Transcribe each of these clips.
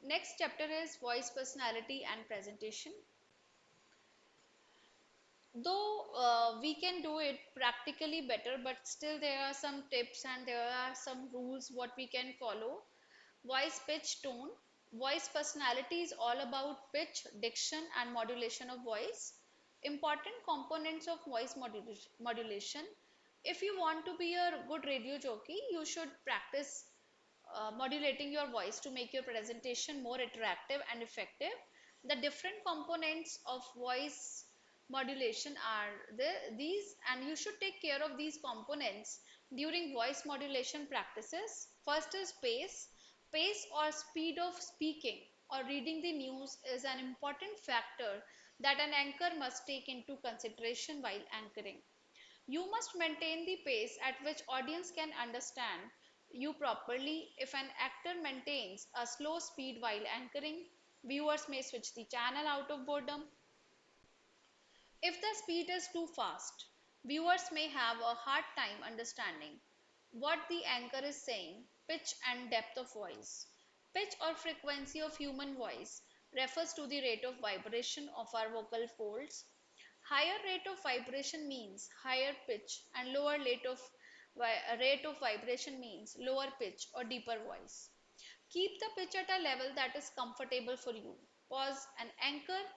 Next chapter is voice, personality and presentation. Though we can do it practically better, but still there are some tips and there are some rules what we can follow. Voice, pitch, tone. Voice personality is all about pitch, diction and modulation of voice. Important components of voice modulation. If you want to be a good radio jockey, you should practice modulating your voice to make your presentation more attractive and effective. The different components of voice modulation are these, and you should take care of these components during voice modulation practices. First is pace. Pace or speed of speaking or reading the news is an important factor that an anchor must take into consideration while anchoring. You must maintain the pace at which audience can understand you properly. If an actor maintains a slow speed while anchoring, viewers may switch the channel out of boredom. If the speed is too fast, viewers may have a hard time understanding what the anchor is saying. Pitch and depth of voice. Pitch or frequency of human voice refers to the rate of vibration of our vocal folds. Higher rate of vibration means higher pitch, and lower rate of vibration means lower pitch or deeper voice. Keep the pitch at a level that is comfortable for you. Pause. An anchor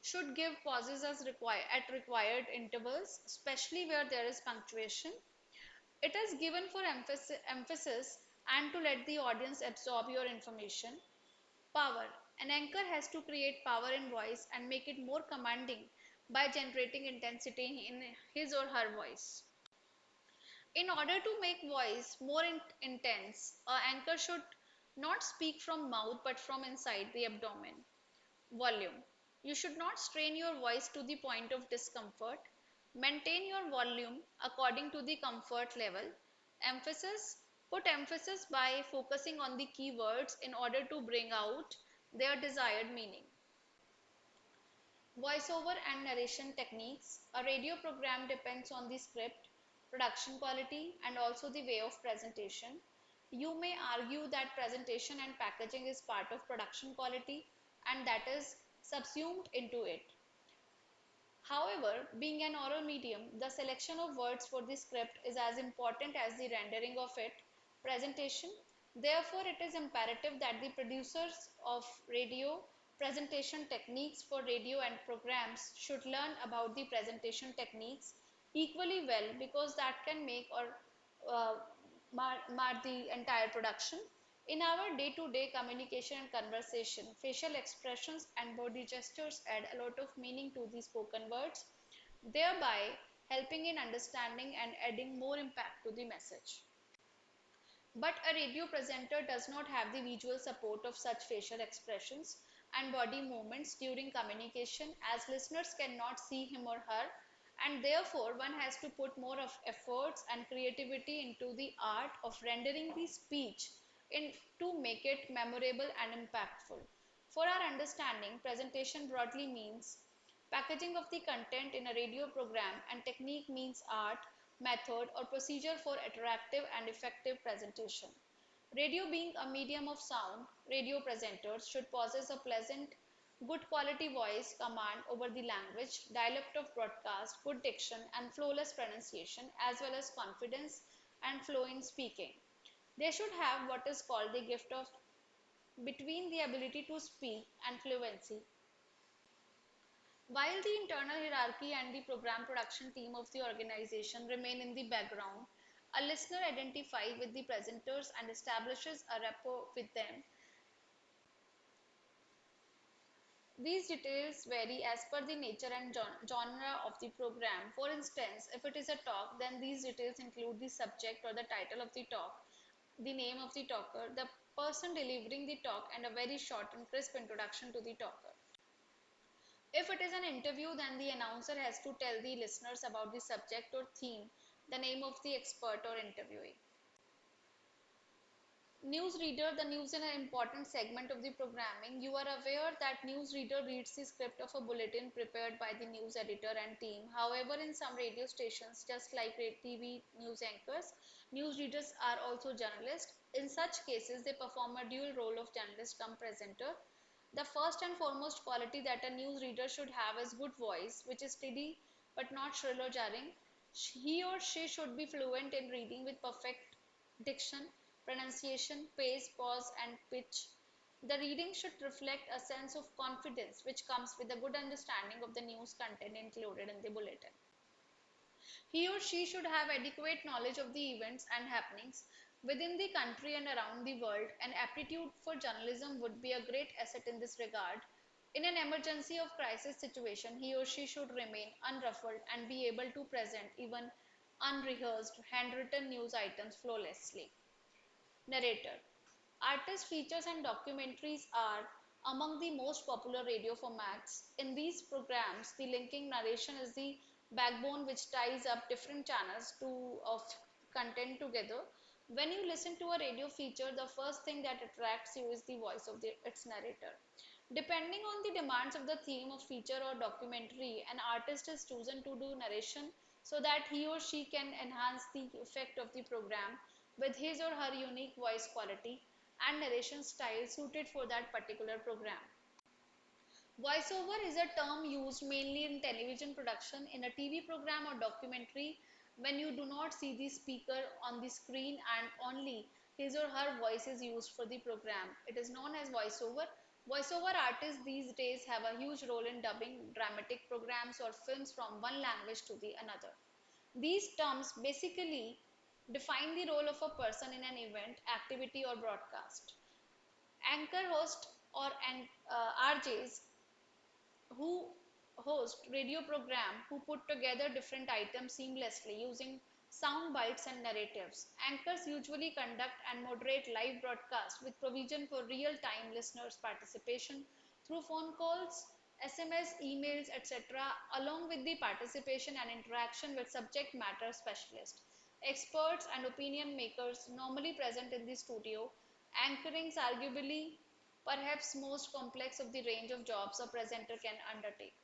should give pauses at required intervals, especially where there is punctuation. It is given for emphasis and to let the audience absorb your information. Power. An anchor has to create power in voice and make it more commanding by generating intensity in his or her voice. In order to make voice more intense, an anchor should not speak from mouth but from inside the abdomen. Volume. You should not strain your voice to the point of discomfort. Maintain your volume according to the comfort level. Emphasis. Put emphasis by focusing on the key words in order to bring out their desired meaning. Voiceover and narration techniques. A radio program depends on the script, production quality, and also the way of presentation. You may argue that presentation and packaging is part of production quality and that is subsumed into it. However, being an oral medium, the selection of words for the script is as important as the rendering of it presentation. Therefore, it is imperative that the producers of radio presentation techniques for radio and programs should learn about the presentation techniques equally well, because that can make or uh, mar the entire production. In our day-to-day communication and conversation, facial expressions and body gestures add a lot of meaning to the spoken words, thereby helping in understanding and adding more impact to the message. But a radio presenter does not have the visual support of such facial expressions and body movements during communication, as listeners cannot see him or her, and therefore one has to put more of efforts and creativity into the art of rendering the speech in to make it memorable and impactful. For our understanding, presentation broadly means packaging of the content in a radio program, and technique means art, method or procedure for attractive and effective presentation. Radio being a medium of sound, radio presenters should possess a pleasant, good quality voice command over the language, dialect of broadcast, good diction and flawless pronunciation, as well as confidence and flow in speaking. They should have what is called the gift of between the ability to speak and fluency. While the internal hierarchy and the program production team of the organization remain in the background, a listener identifies with the presenters and establishes a rapport with them. These details vary as per the nature and genre of the program. For instance, if it is a talk, then these details include the subject or the title of the talk, the name of the talker, the person delivering the talk, and a very short and crisp introduction to the talker. If it is an interview, then the announcer has to tell the listeners about the subject or theme, the name of the expert or interviewee. Newsreader, the news is an important segment of the programming. You are aware that newsreader reads the script of a bulletin prepared by the news editor and team. However, in some radio stations, just like TV news anchors, Newsreaders are also journalists. In such cases, they perform a dual role of journalist cum presenter. The first and foremost quality that a newsreader should have is good voice, which is steady but not shrill or jarring. He or she should be fluent in reading with perfect diction, pronunciation, pace, pause, and pitch. The reading should reflect a sense of confidence which comes with a good understanding of the news content included in the bulletin. He or she should have adequate knowledge of the events and happenings within the country and around the world. An aptitude for journalism would be a great asset in this regard. In an emergency or crisis situation, he or she should remain unruffled and be able to present even unrehearsed, handwritten news items flawlessly. Narrator. Artist features and documentaries are among the most popular radio formats. In these programs, the linking narration is the backbone which ties up different channels of content together. When you listen to a radio feature, the first thing that attracts you is the voice of its narrator. Depending on the demands of the theme of feature or documentary, an artist is chosen to do narration so that he or she can enhance the effect of the program with his or her unique voice quality and narration style suited for that particular program. Voiceover is a term used mainly in television production. In a TV program or documentary, when you do not see the speaker on the screen and only his or her voice is used for the program, it is known as voiceover. Voiceover artists these days have a huge role in dubbing dramatic programs or films from one language to the another. These terms basically define the role of a person in an event, activity, or broadcast. Anchor host or RJs who host radio program who put together different items seamlessly using sound bites and narratives. Anchors usually conduct and moderate live broadcasts with provision for real-time listeners' participation through phone calls, SMS, emails, etc., along with the participation and interaction with subject matter specialists, experts, and opinion makers normally present in the studio. Anchoring is arguably perhaps most complex of the range of jobs a presenter can undertake.